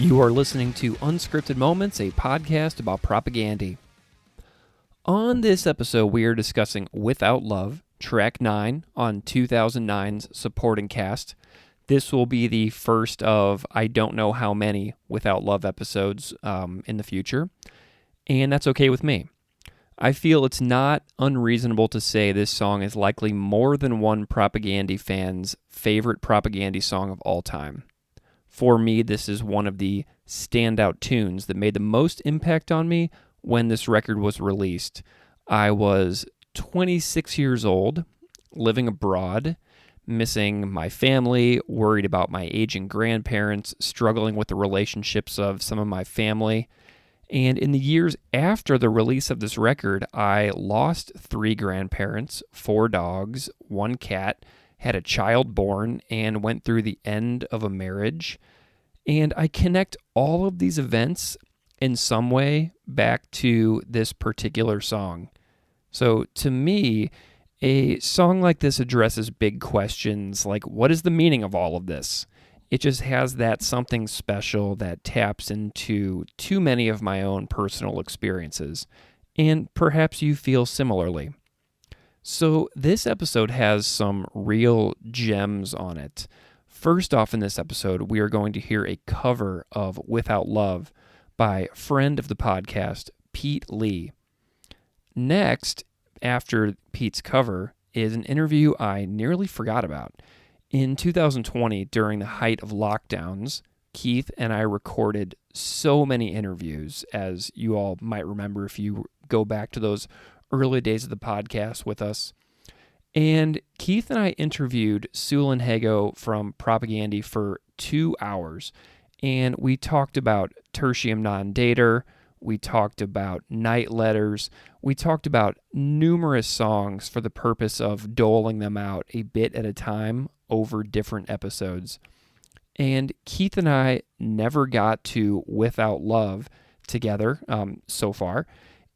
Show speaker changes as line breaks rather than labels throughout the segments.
You are listening to Unscripted Moments, a podcast about propagandhi. On this episode, we are discussing Without Love, track 9 on 2009's supporting cast. This will be the first of I don't know how many Without Love episodes in the future, and that's okay with me. I feel it's not unreasonable to say this song is likely more than one propagandhi fan's favorite propagandhi song of all time. For me, this is one of the standout tunes that made the most impact on me when this record was released. I was 26 years old, living abroad, missing my family, worried about my aging grandparents, struggling with the relationships of some of my family. And in the years after the release of this record, I lost 3 grandparents, 4 dogs, 1 cat, had a child born, and went through the end of a marriage. And I connect all of these events in some way back to this particular song. So to me, a song like this addresses big questions like, what is the meaning of all of this? It just has that something special that taps into too many of my own personal experiences. And perhaps you feel similarly. So this episode has some real gems on it. First off in this episode, we are going to hear a cover of Without Love by friend of the podcast, Pete Lee. Next, after Pete's cover, is an interview I nearly forgot about. In 2020, during the height of lockdowns, Keith and I recorded so many interviews, as you all might remember if you go back to those early days of the podcast with us. And Keith and I interviewed Sulynn Hago from Propagandhi for 2 hours. And we talked about Tertium Non Dater, we talked about Night Letters, we talked about numerous songs for the purpose of doling them out a bit at a time over different episodes. And Keith and I never got to Without Love together so far.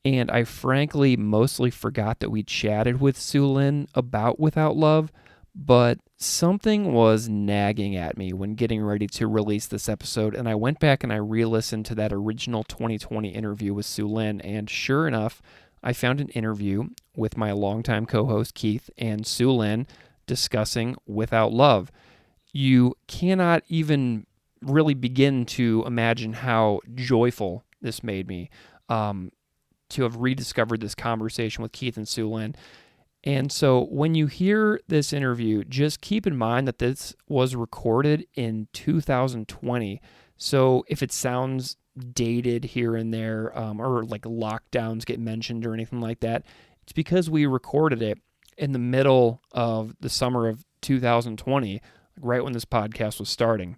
And I frankly mostly forgot that we chatted with Sulynn about Without Love, but something was nagging at me when getting ready to release this episode, and I went back and I re-listened to that original 2020 interview with Sulynn, and sure enough, I found an interview with my longtime co-host Keith and Sulynn discussing Without Love. You cannot even really begin to imagine how joyful this made me. To have rediscovered this conversation with Keith and Sulynn. And so when you hear this interview, just keep in mind that this was recorded in 2020. So if it sounds dated here and there, or like lockdowns get mentioned or anything like that, it's because we recorded it in the middle of the summer of 2020, right when this podcast was starting.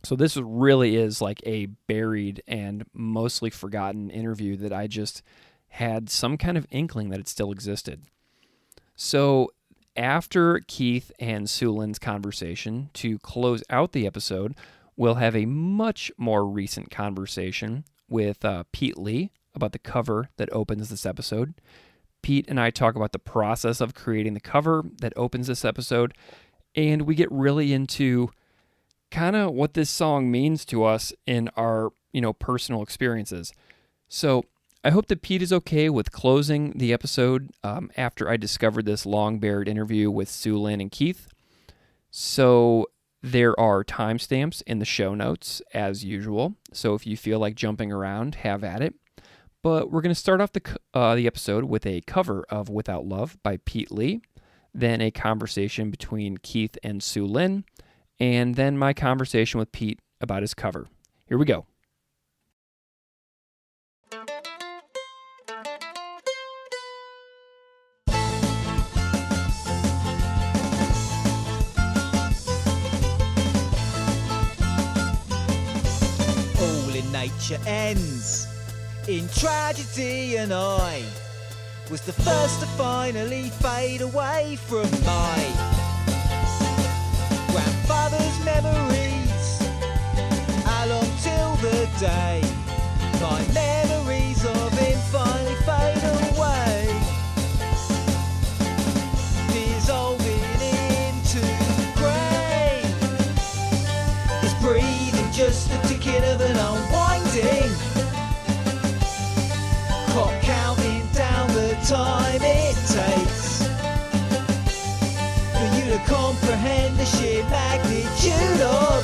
So this really is like a buried and mostly forgotten interview that I just had some kind of inkling that it still existed. So after Keith and Sulynn's conversation, to close out the episode, we'll have a much more recent conversation with Pete Lee about the cover that opens this episode. Pete and I talk about the process of creating the cover that opens this episode, and we get really into kind of what this song means to us in our, personal experiences. So I hope that Pete is okay with closing the episode after I discovered this long-buried interview with Sulynn and Keith. So there are timestamps in the show notes, as usual. So if you feel like jumping around, have at it. But we're going to start off the episode with a cover of Without Love by Pete Lee, then a conversation between Keith and Sulynn, and then my conversation with Pete about his cover. Here we go.
All in nature ends in tragedy, and I was the first to finally fade away from my grandfather's memories, along till the day my memories of him finally fade away, dissolving into grey. Is breathing just the ticking of an to comprehend the sheer magnitude of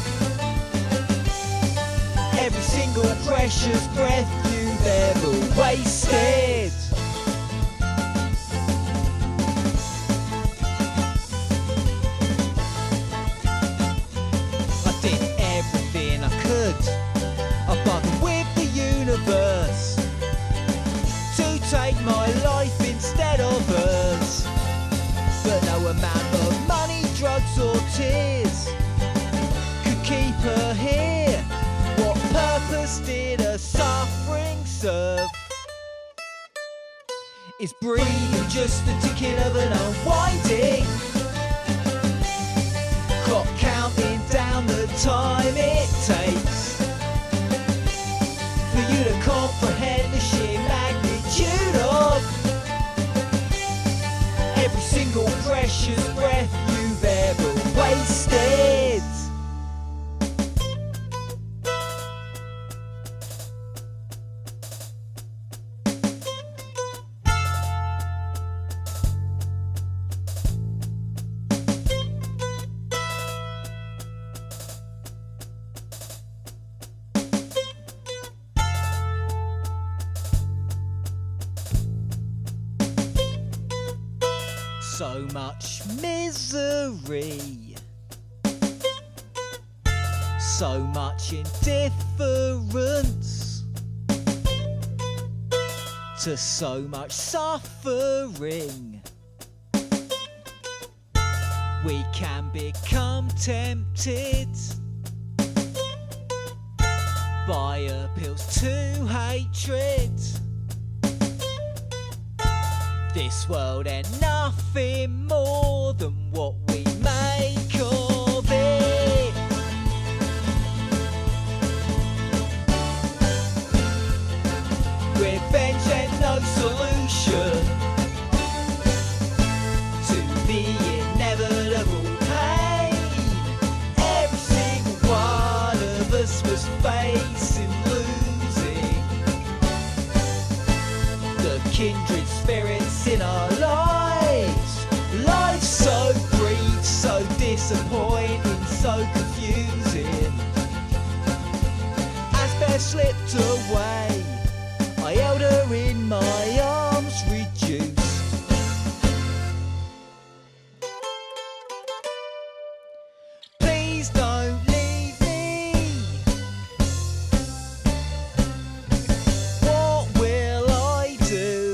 every single precious breath you've ever wasted. I did everything I could, I bargained with the universe to take my life instead of hers. But no amount of money, drugs or tears could keep her here. What purpose did her suffering serve? Is breathing just the ticking of an unwinding clock, counting down the time it takes for you to comprehend the sheer magnitude of every single precious breath you've ever wasted. So much misery, so much indifference to so much suffering. We can become tempted by appeals to hatred. This world ain't nothing more than what we make of it. Revenge ain't no solution to the inevitable pain every single one of us was facing, losing the kindred spirits in our lives. Life's so brief, so disappointing, so confusing. As Beth slipped away, I held her in my arms, reduced. Please don't leave me. What will I do?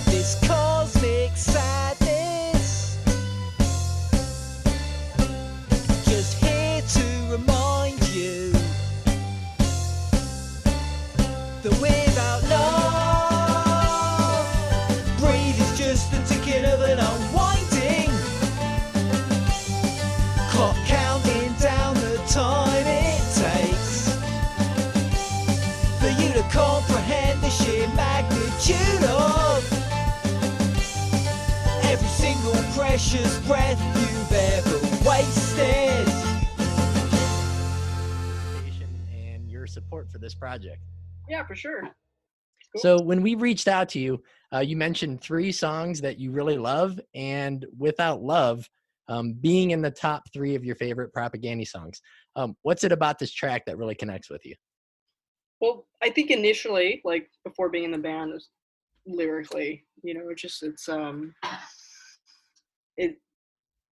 This cosmic sadness, just here to remind you that without love, breathe is just the ticking of an unwinding clock, counting down the time it takes for you to comprehend the sheer magnitude of every single precious breath you've ever wasted.
And your support for this project.
Yeah, for sure. Cool.
So when we reached out to you, you mentioned 3 songs that you really love, and Without Love being in the top 3 of your favorite Propagandhi songs. What's it about this track that really connects with you?
Well, I think initially, like before being in the band, it was lyrically,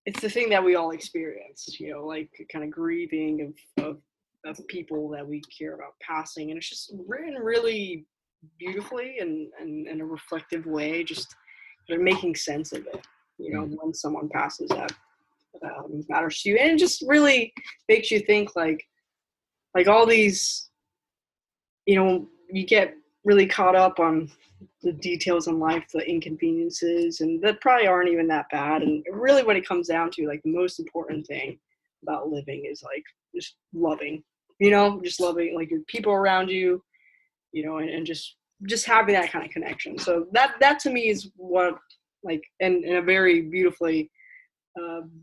it's the thing that we all experience, like kind of grieving of people that we care about passing, and it's just written really beautifully and in a reflective way, just kind of making sense of it, when someone passes that matters to you, and it just really makes you think like all these, you get really caught up on the details in life, the inconveniences, and that probably aren't even that bad. And really what it comes down to, like the most important thing about living is like just loving, just loving like your people around you, and just having that kind of connection. So that to me is what, like, and in a very beautifully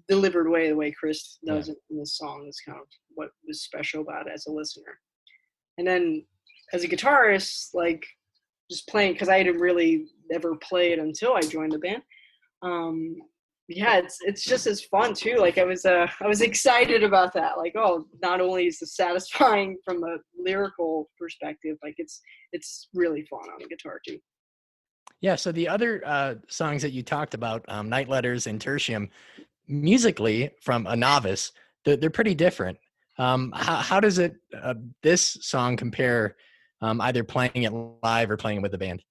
delivered way, the way Chris does it in this song is kind of what was special about it as a listener. And then as a guitarist, like just playing, because I didn't really ever play it until I joined the band. Yeah, it's just as fun too. Like I was excited about that. Like, oh, not only is it satisfying from a lyrical perspective, like it's really fun on the guitar too.
Yeah. So the other songs that you talked about, Night Letters and Tertium, musically from a novice, they're pretty different. How does this song compare, either playing it live or playing it with the band?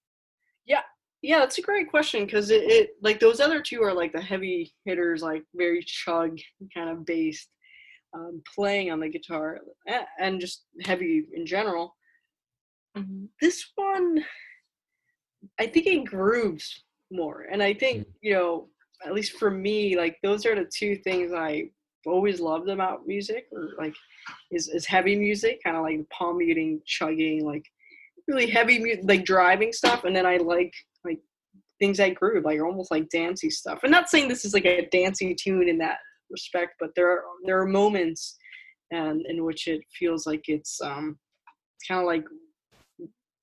Yeah, yeah, that's a great question because it like those other two are like the heavy hitters, like very chug kind of based, playing on the guitar and just heavy in general. This one, I think it grooves more, and I think at least for me, like those are the two things I always loved about music, or like is heavy music, kind of like palm muting, chugging, like really heavy like driving stuff, and then I like things that groove, like almost like dancey stuff. I'm not saying this is like a dancey tune in that respect, but there are moments in which it feels like it's kind of like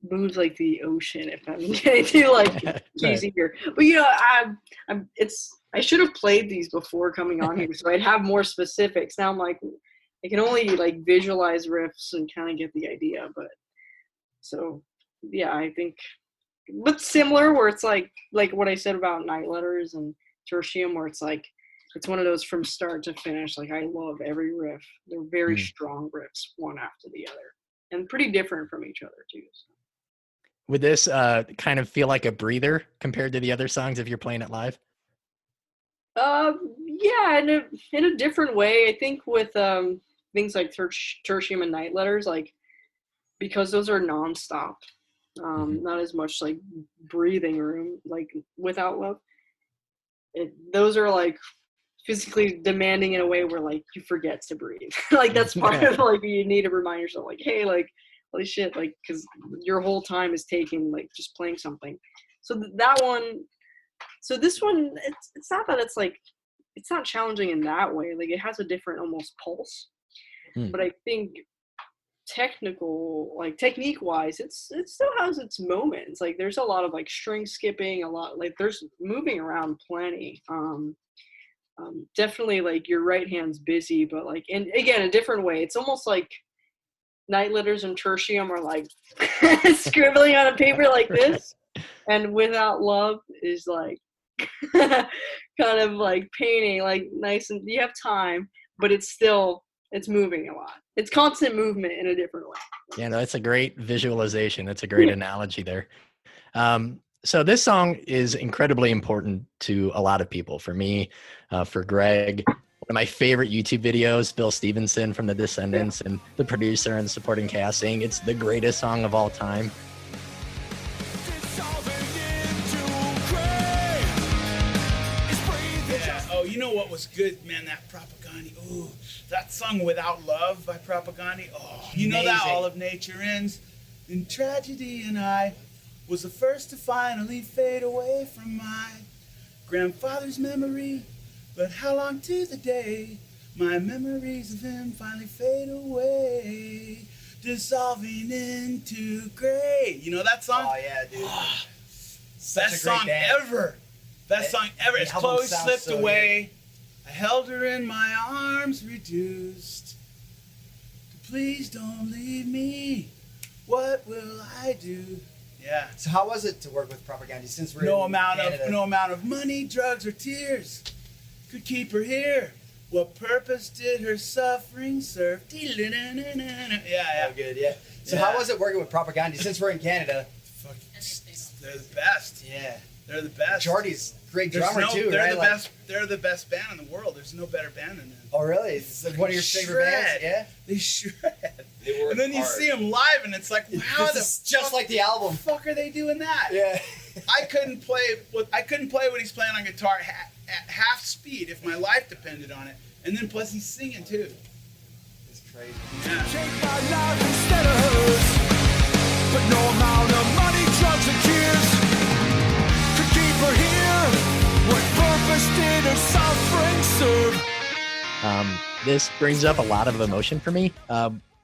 moves like the ocean, if I'm getting too like cheesy here. But I should have played these before coming on here, so I'd have more specifics. Now I'm like, I can only like visualize riffs and kind of get the idea. But so yeah, I think, but similar where it's like what I said about Night Letters and Tertium, where it's like it's one of those from start to finish. Like I love every riff. They're very strong riffs, one after the other, and pretty different from each other too. So.
Would this kind of feel like a breather compared to the other songs if you're playing it live?
Yeah, in a different way. I think with things like Tertium and Night Letters, like because those are nonstop, not as much like breathing room like Without Love. Those are like physically demanding in a way where like you forget to breathe. Like that's part of like you need to remind yourself like, hey, like holy shit, like because your whole time is taken like just playing something. So that one, so this one, it's not that it's like it's not challenging in that way. Like it has a different almost pulse, but I think technique wise, it still has its moments. Like there's a lot of like string skipping, a lot like there's moving around plenty. Definitely like your right hand's busy, but like, and again, a different way. It's almost like Night Letters and Tertium are like scribbling on a paper like this, and Without Love is like kind of like painting, like nice, and you have time, but it's moving a lot. It's constant movement in a different way.
Yeah, no, that's a great visualization. That's a great analogy there. So this song is incredibly important to a lot of people. For me, for Greg, one of my favorite YouTube videos, Bill Stevenson from The Descendants and the producer and supporting cast saying it's the greatest song of all time.
Yeah. Oh, you know what was good, man? That Propagandhi. Ooh, that song Without Love by Propagandhi. Oh, you know that all of nature ends in tragedy, and I was the first to finally fade away from my grandfather's memory. But how long to the day my memories of him finally fade away, dissolving into gray. You know that song?
Oh yeah, dude.
Oh,
Such
best
a great
song
band.
ever. Best song ever. As Chloe slipped away, I held her in my arms, reduced to please don't leave me. What will I do? Yeah.
So how was it to work with Propagandhi since we're
No
in
amount
Canada?
of money, drugs, or tears could keep her here. What purpose did her suffering serve? Yeah.
Oh, good, yeah. So how was it working with Propagandhi since we're in Canada?
Fuck, they're the best.
Yeah.
They're the best.
Jordy's great drummer too,
they're
right?
the best. They're the best band in the world. There's no better band than them.
Oh really? It's like one of your favorite bands? Yeah.
They shred.
They work
And then you
hard.
see them live, and it's like, wow,
This is just like the album.
fuck are they doing that?
Yeah.
I couldn't play what he's playing on guitar at half speed if my life depended on it. And then plus he's singing too.
It's crazy.
Yeah.
Take my life instead of hers, but no amount of money, drugs, and tears could keep her here. What purpose did her suffering serve?
This brings up a lot of emotion for me.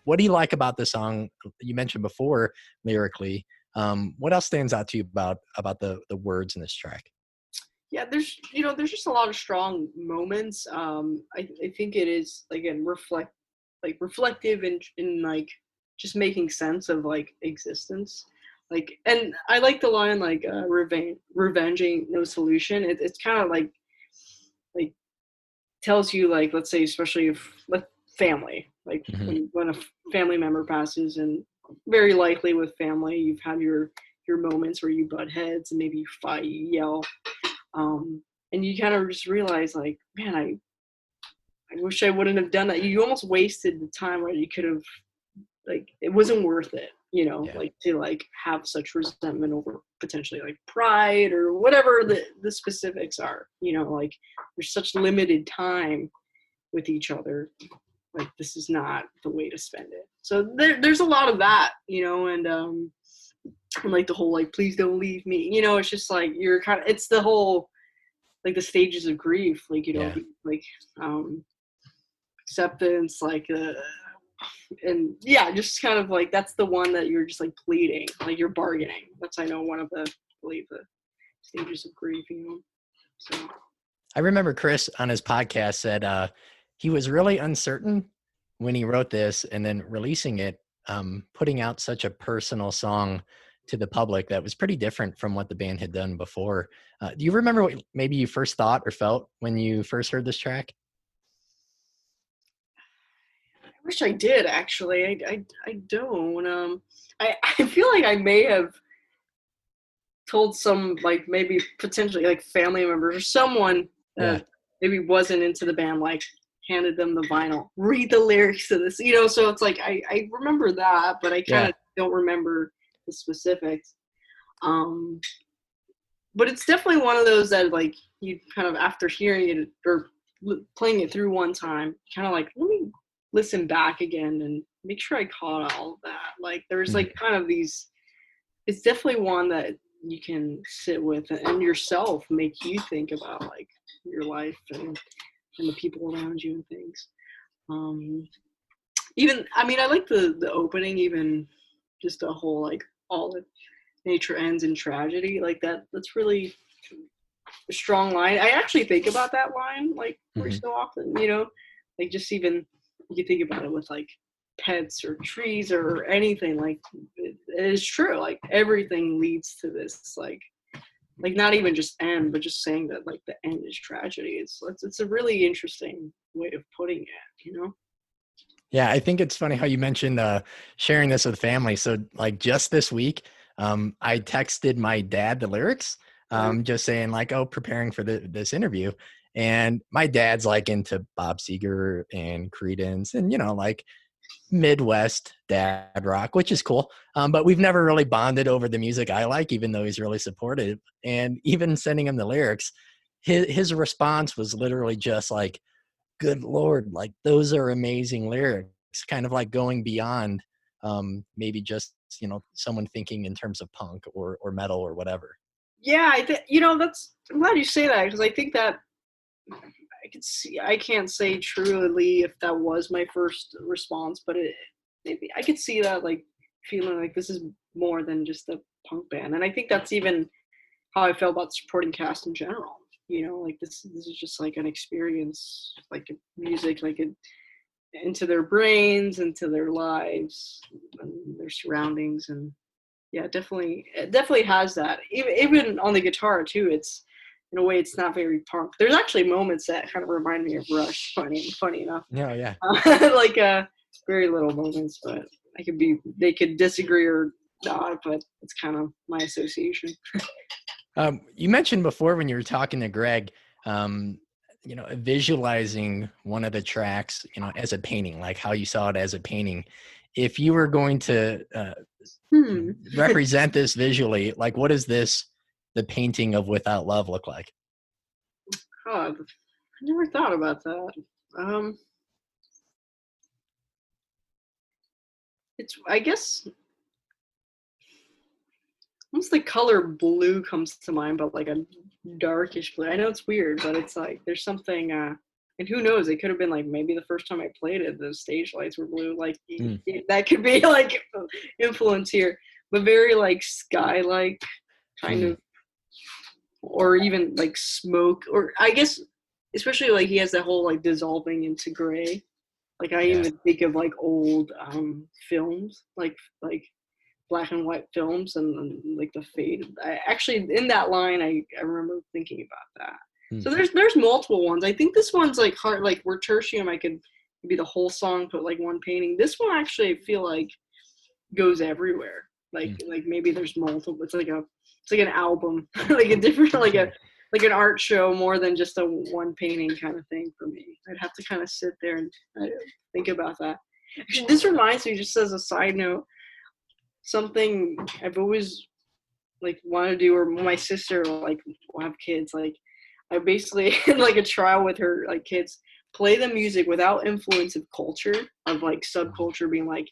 What do you like about the song? You mentioned before lyrically. What else stands out to you about the words in this track?
yeah, there's just a lot of strong moments. I think it is, again, reflective in like just making sense of like existence. Like, and I like the line like revenge ain't no solution. It's kind of like tells you, like, let's say, especially if with family, like when a family member passes, and very likely with family, you've had your moments where you butt heads and maybe you fight, you yell, and you kind of just realize, like, man, I wish I wouldn't have done that. You almost wasted the time where you could have, like, it wasn't worth it, like to like have such resentment over potentially like pride or whatever the specifics are, like there's such limited time with each other. Like, this is not the way to spend it. So there's a lot of that, and like the whole, like, please don't leave me, it's just like, you're kind of, it's the whole, like, the stages of grief, like, like acceptance, like and yeah, just kind of like, that's the one that you're just like pleading, like you're bargaining. That's, I know, one of the, I believe, the stages of grief, so
I remember Chris on his podcast said he was really uncertain when he wrote this, and then releasing it, putting out such a personal song to the public that was pretty different from what the band had done before. Do you remember what maybe you first thought or felt when you first heard this track?
I wish I did, actually. I don't. I feel like I may have told some, like, maybe potentially like family members or someone that maybe wasn't into the band, like, handed them the vinyl, read the lyrics to this, so it's like, I remember that, but I kind of don't remember the specifics. But it's definitely one of those that, like, you kind of, after hearing it or playing it through one time, kind of like, let me listen back again and make sure I caught all of that. Like, there's like kind of these, it's definitely one that you can sit with and yourself, make you think about, like, your life and the people around you and things. Even, I mean, I like the opening, even just a whole, like, all that nature ends in tragedy, like that's really a strong line. I actually think about that line, like, every so often, like, just even you think about it with, like, pets or trees or anything, like, it is true, like, everything leads to this, like not even just end, but just saying that, like, the end is tragedy. It's a really interesting way of putting it,
Yeah, I think it's funny how you mentioned sharing this with family. So, like, just this week, I texted my dad the lyrics, just saying, like, oh, preparing for this interview. And my dad's, like, into Bob Seger and Creedence and, like, Midwest dad rock, which is cool. But we've never really bonded over the music I like, even though he's really supportive. And even sending him the lyrics, his response was literally just like, good Lord, like, those are amazing lyrics, kind of like going beyond maybe just, someone thinking in terms of punk or metal or whatever.
Yeah, I think, I'm glad you say that, because I think that I can't say truly if that was my first response, but maybe I could see that, like, feeling like this is more than just a punk band. And I think that's even how I felt about supporting cast in general. Like, this is just like an experience, like music, like into their brains, into their lives, and their surroundings. And yeah, it definitely has that. Even on the guitar too, it's, in a way, it's not very punk. There's actually moments that kind of remind me of Rush, funny enough.
Yeah.
Like, very little moments, but they could disagree or not, but it's kind of my association.
You mentioned before when you were talking to Greg, visualizing one of the tracks, as a painting, like how you saw it as a painting. If you were going to represent this visually, like, what is the painting of Without Love look like?
God, I never thought about that. It's, I guess, almost the color blue comes to mind, but like a darkish blue. I know it's weird, but it's like, there's something, and who knows, it could have been like, maybe the first time I played it, the stage lights were blue. Like, that could be like influence here, but very like sky-like kind of or even like smoke, or I guess especially like he has that whole like dissolving into gray. Like I even think of like old films, like black and white films, and like the fade. I actually, in that line, I remember thinking about that. So there's multiple ones. I think this one's like hard, like where Tertium I could be the whole song, put like one painting. This one actually I feel like goes everywhere. Like maybe there's multiple. It's like an album, like a different like an art show more than just a one painting kind of thing for me. I'd have to kind of sit there and think about that. Actually, this reminds me, just as a side note, something I've always like wanted to do, or my sister like will have kids. Like I basically like a trial with her like kids, play the music without influence of culture, of like subculture being like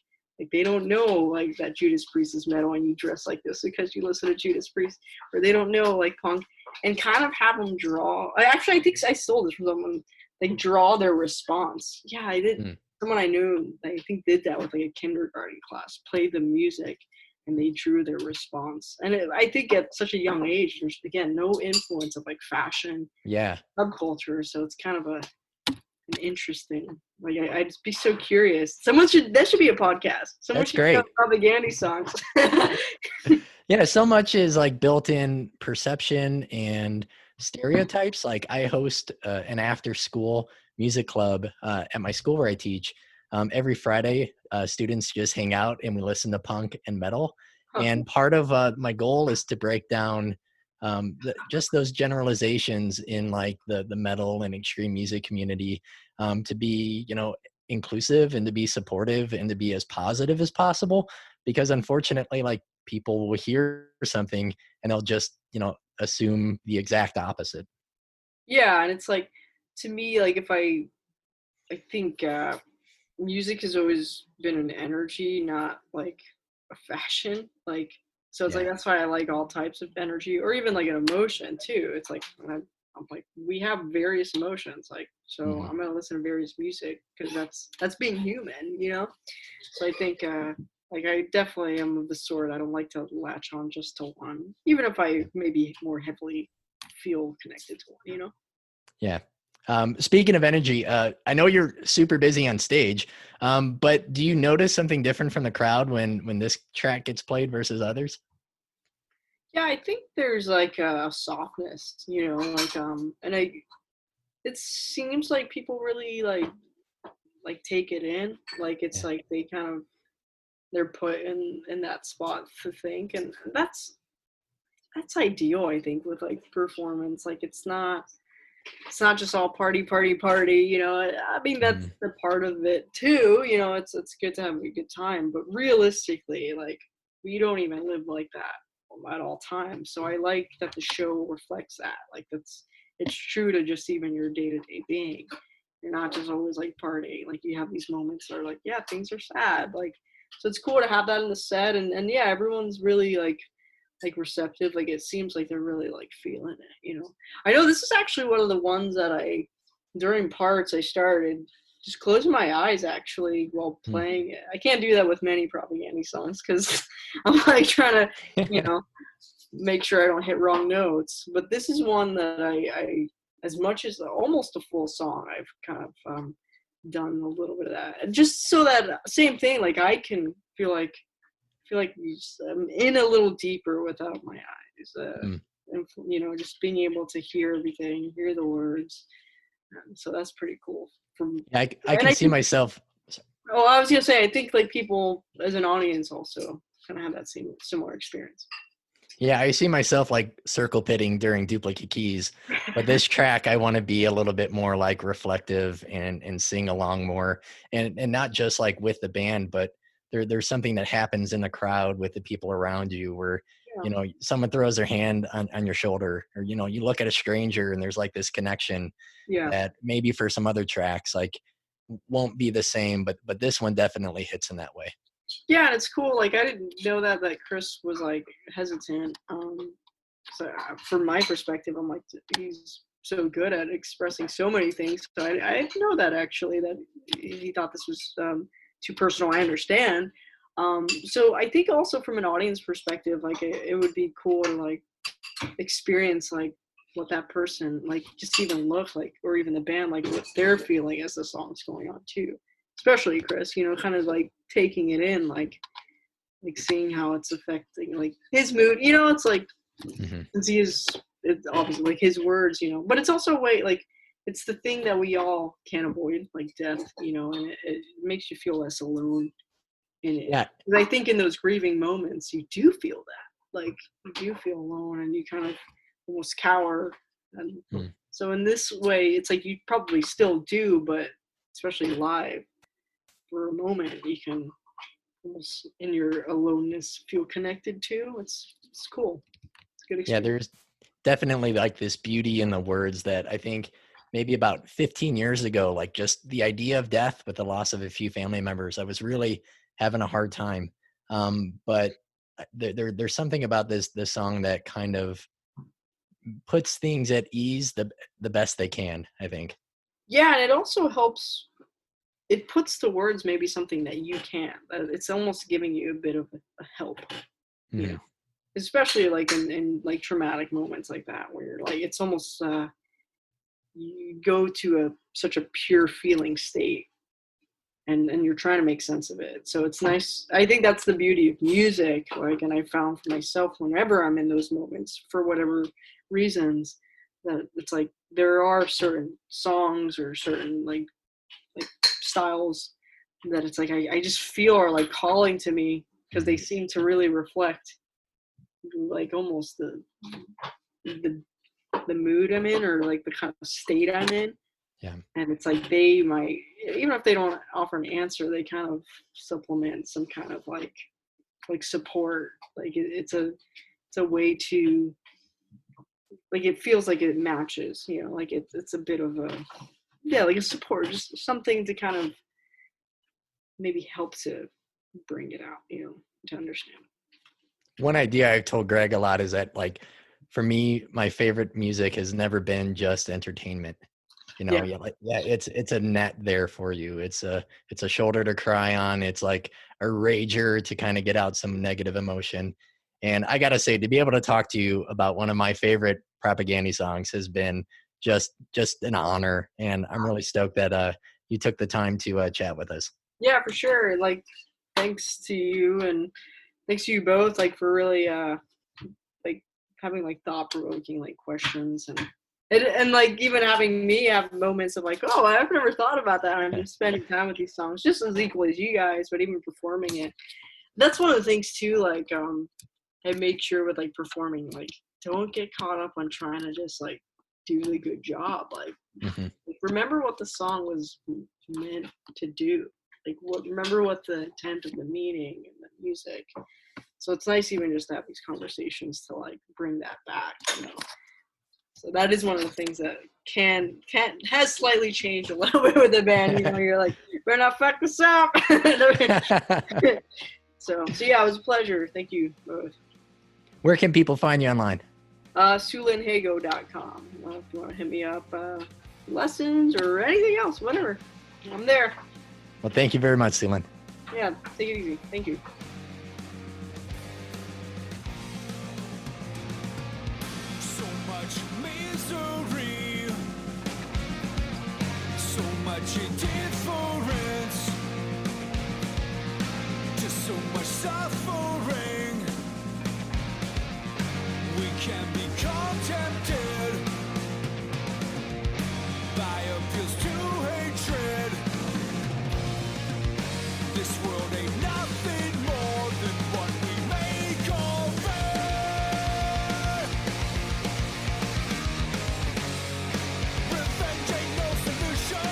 they don't know like that Judas Priest is metal and you dress like this because you listen to Judas Priest, or they don't know like punk, and kind of have them draw. I think I stole this from someone, like draw their response. Yeah, I did. Someone I knew, I think, did that with like a kindergarten class, played the music and they drew their response. And I think at such a young age, there's again no influence of like fashion, subculture. So it's kind of an interesting. Like I'd just be so curious. That should be a podcast. Someone
That's
should
great.
Propagandhi songs.
Yeah, so much is like built-in perception and stereotypes. Like I host an after-school music club at my school where I teach. Every Friday, students just hang out and we listen to punk and metal. And part of my goal is to break down just those generalizations in like the metal and extreme music community, to be, inclusive and to be supportive and to be as positive as possible. Because unfortunately, like people will hear something and they'll just, assume the exact opposite.
Yeah, and it's like, to me, like if I think music has always been an energy, not like a fashion. Like, so it's like, that's why I like all types of energy, or even like an emotion too. It's like, I'm like, we have various emotions, like, so I'm gonna listen to various music because that's being human, So I think like I definitely am of the sort, I don't like to latch on just to one, even if I maybe more heavily feel connected to one,
Yeah. Speaking of energy, I know you're super busy on stage, but do you notice something different from the crowd when this track gets played versus others?
Yeah, I think there's like a softness, like and it seems like people really like take it in, like it's like they kind of, they're put in that spot to think, and that's ideal, I think, with like performance. Like it's not just all party. I mean, that's the part of it too. It's good to have a good time, but realistically, like we don't even live like that at all times. So I like that the show reflects that. Like it's true to just even your day-to-day being. You're not just always like partying. Like you have these moments that are like, yeah, things are sad. Like, so it's cool to have that in the set, and yeah, everyone's really like receptive. Like it seems like they're really like feeling it, I know this is actually one of the ones that during parts I started just closing my eyes actually while playing it. I can't do that with many Propagandhi songs because I'm like trying to make sure I don't hit wrong notes, but this is one that I as much as almost a full song, I've kind of done a little bit of that, and just so that same thing, like I can feel like I'm in a little deeper without my eyes, and, just being able to hear everything, hear the words. So that's pretty cool.
I can see myself.
Oh, I was gonna say, I think like people as an audience also kind of have that same similar experience.
Yeah, I see myself like circle pitting during Duplicate Keys, but this track I want to be a little bit more like reflective and sing along more, and not just like with the band, but there's something that happens in the crowd with the people around you where someone throws their hand on your shoulder, or you look at a stranger and there's like this connection that maybe for some other tracks like won't be the same, but this one definitely hits in that way.
Yeah, and it's cool. Like I didn't know that Chris was like hesitant. So from my perspective, I'm like, he's so good at expressing so many things. So I didn't know that actually, that he thought this was too personal. I understand. So I think also from an audience perspective, like it would be cool to like experience like what that person like just even look like, or even the band, like what they're feeling as the song's going on too. Especially Chris, kind of like taking it in, like seeing how it's affecting like his mood. It's like since it's obviously like his words, but it's also a way like it's the thing that we all can't avoid, like death, and it makes you feel less alone in it. Yeah. I think in those grieving moments, you do feel that, like you do feel alone, and you kind of almost cower. And so in this way, it's like you probably still do, but especially live, for a moment, you can almost in your aloneness feel connected to. It's cool. It's a good experience.
Yeah, there's definitely like this beauty in the words that I think maybe about 15 years ago, like just the idea of death with the loss of a few family members, I was really having a hard time. But there's something about this song that kind of puts things at ease the best they can, I think.
Yeah, and it also helps. It puts to words maybe something that you can't. It's almost giving you a bit of a help, especially like in like traumatic moments like that, where you're like, it's almost you go to such a pure feeling state, and you're trying to make sense of it. So it's nice. I think that's the beauty of music. Like, and I found for myself whenever I'm in those moments, for whatever reasons, that it's like there are certain songs or certain like styles that it's like I just feel are like calling to me, because they seem to really reflect like almost the mood I'm in, or like the kind of state I'm in.
Yeah. And
it's like they might, even if they don't offer an answer, they kind of supplement some kind of like support. Like it's a way to, like, it feels like it matches, like it's a bit of a, like a support, just something to kind of maybe help to bring it out, to understand.
One idea I've told Greg a lot is that, like, for me, my favorite music has never been just entertainment. It's a net there for you. It's a shoulder to cry on. It's like a rager to kind of get out some negative emotion. And I got to say, to be able to talk to you about one of my favorite Propagandhi songs has been just an honor. And I'm really stoked that you took the time to chat with us.
Yeah, for sure. Like, thanks to you, and thanks to you both, like, for really like having like thought-provoking like questions, and like even having me have moments of like, oh, I've never thought about that. I'm just spending time with these songs just as equally as you guys, but even performing it. That's one of the things too, like I make sure with like performing, like, don't get caught up on trying to just like do a good job. Like, like, remember what the song was meant to do. Like, remember what the intent of the meaning and the music. So it's nice even just to have these conversations to like bring that back, So that is one of the things that has slightly changed a little bit with the band. You're like, better not fuck this up. So yeah, it was a pleasure. Thank you both.
Where can people find you online?
SulynHago.com. If you want to hit me up, lessons or anything else, whatever, I'm there.
Well, thank you very much, Sulynn.
Yeah, take it easy. Thank you.
So much misery, so much indifference, just so much suffering. We can become tempted by appeals to hatred. This world ain't nothing more than what we make of it. Revenge ain't no solution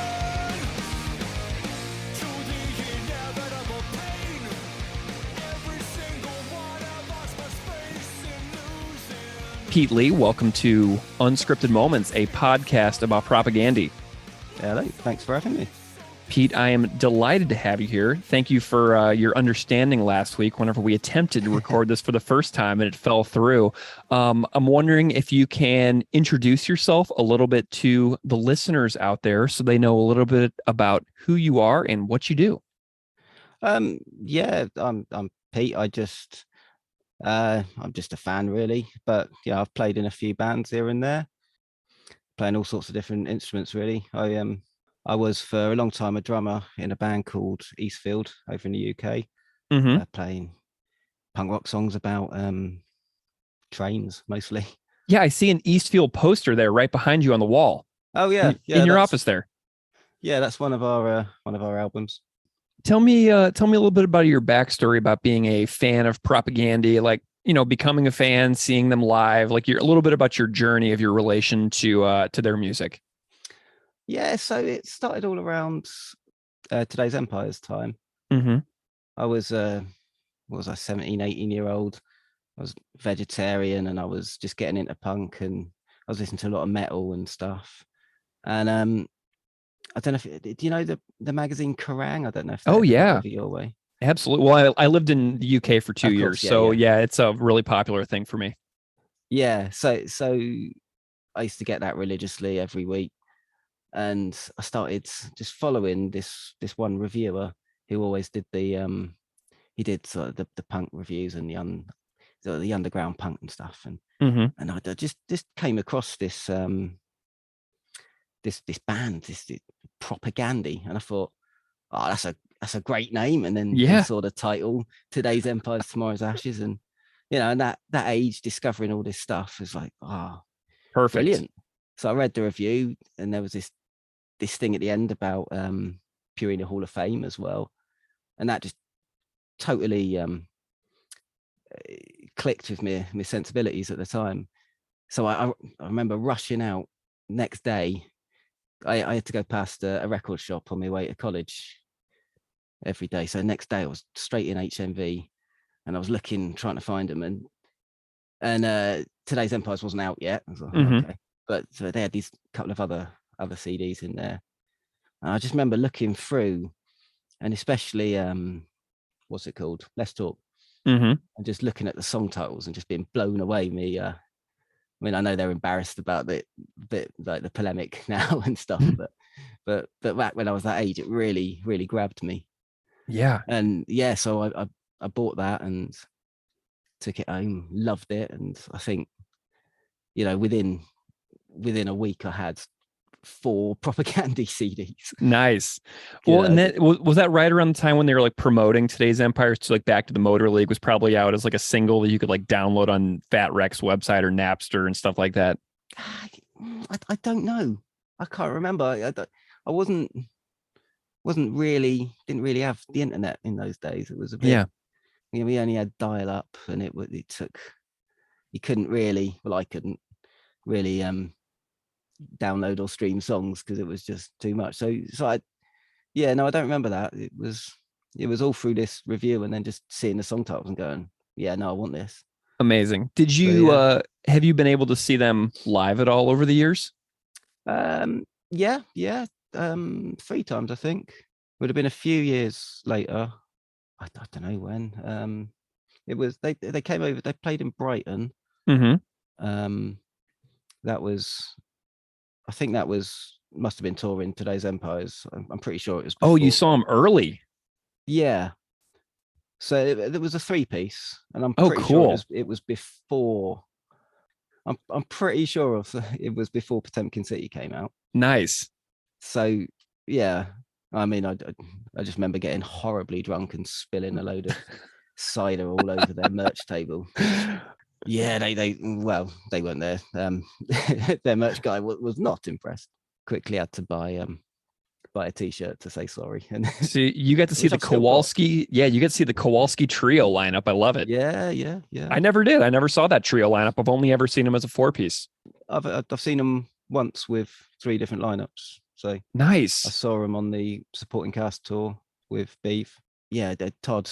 to the inevitable pain. Every single one of us must face illusion.
Pete Lee, welcome to Unscripted Moments, a podcast about Propagandhi.
Hello, thanks for having me.
Pete, I am delighted to have you here. Thank you for your understanding last week whenever we attempted to record this for the first time and it fell through. I'm wondering if you can introduce yourself a little bit to the listeners out there so they know a little bit about who you are and what you do.
I'm Pete. I'm just a fan, really. But yeah, I've played in a few bands here and there, playing all sorts of different instruments. Really, I was for a long time a drummer in a band called Eastfield over in the UK,
Mm-hmm.
playing punk rock songs about trains mostly.
Yeah, I see an Eastfield poster there right behind you on the wall.
Oh yeah,
in your office there.
Yeah, that's one of our albums.
Tell me a little bit about your backstory about being a fan of Propagandhi, like, becoming a fan, seeing them live, like a little bit about your journey of your relation to their music.
Yeah, so it started all around Today's Empire's time.
Mm-hmm.
I was what was I, 17, 18-year-old. I was vegetarian and I was just getting into punk, and I was listening to a lot of metal and stuff. And I don't know if do you know the magazine Kerrang? I don't know if
Oh yeah,
over your way.
Absolutely. Well, I lived in the UK for 2 years, so yeah, it's a really popular thing for me.
Yeah, so I used to get that religiously every week, and I started just following this one reviewer who always did the sort of the punk reviews and the underground punk and stuff, and I just came across this this band, this Propagandhi, and I thought, oh, that's a great name. And then saw the title, Today's Empires, Tomorrow's Ashes, and and that age, discovering all this stuff is like, oh,
perfect,
brilliant. So I read the review, and there was this thing at the end about Purina Hall of Fame as well, and that just totally clicked with my sensibilities at the time. So I remember rushing out next day. I had to go past a record shop on my way to college every day. So next day I was straight in HMV, and I was trying to find them, and Today's Empires wasn't out yet. I was like, okay, but so they had these couple of other CDs in there, and I just remember looking through, and especially what's it called, Let's Talk, and just looking at the song titles and just being blown away. I mean, I know they're embarrassed about the like the polemic now and stuff, but back when I was that age, it really grabbed me.
Yeah.
And yeah, so I bought that and took it home, loved it, and I think within a week I had 4 Propagandhi CDs.
Nice. Well, and then was that right around the time when they were like promoting Today's Empires to like Back to the Motor League was probably out as like a single that you could like download on Fat Wreck's website or Napster and stuff like that?
I don't know. I can't remember. I didn't really have the internet in those days. It was a bit, we only had dial up, and it took, you couldn't really, well, I couldn't really download or stream songs because it was just too much. So I don't remember that. It was all through this review and then just seeing the song titles and going, yeah, no, I want this.
Amazing. Did you have you been able to see them live at all over the years?
3 times, I think. Would have been a few years later. I don't know when. It was they came over. They played in Brighton. I think that must have been touring Today's Empires. I'm pretty sure it was before.
Oh, you saw them early?
Yeah. So there was a 3-piece, and I'm pretty sure it was before. I'm pretty sure it was before Potemkin City came out.
Nice.
So yeah, I mean, I just remember getting horribly drunk and spilling a load of cider all over their merch table. Yeah, they weren't there. Their merch guy was not impressed. Quickly had to buy a t-shirt to say sorry. And
so you get to see the Kowalski. Yeah, you get to see the Kowalski trio lineup. I love it.
Yeah.
I never did. I never saw that trio lineup. I've only ever seen them as a 4-piece.
I've seen them once with 3 different lineups. So
nice.
I saw them on the supporting cast tour with Beef. Yeah, Todd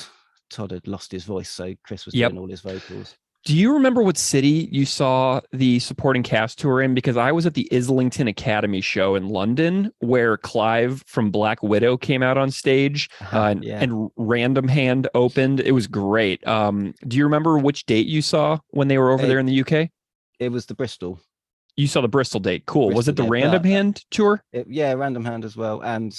had lost his voice, so Chris was doing all his vocals.
Do you remember what city you saw the supporting cast tour in? Because I was at the Islington Academy show in London where Clive from Black Widow came out on stage and Random Hand opened. It was great. Do you remember which date you saw when they were over there in the UK?
It was the Bristol.
You saw the Bristol date. Cool. Was it the Random Hand tour?
Random Hand as well. And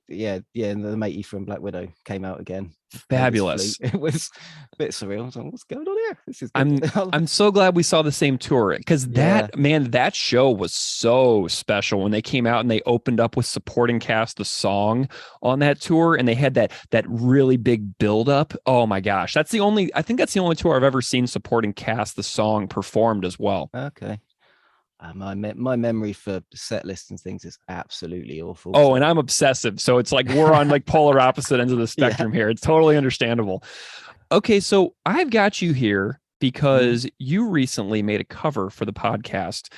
and the matey from Black Widow came out again.
Fabulous.
It was a bit surreal. I was like, what's going on here? This is good.
I'm so glad we saw the same tour, because that show was so special when they came out and they opened up with supporting cast the song on that tour, and they had that really big build up. Oh my gosh, I think that's the only tour I've ever seen supporting cast the song performed as well.
Okay. My memory for set lists and things is absolutely awful.
Oh, and I'm obsessive. So it's like we're on like polar opposite ends of the spectrum here. It's totally understandable. Okay, so I've got you here because you recently made a cover for the podcast.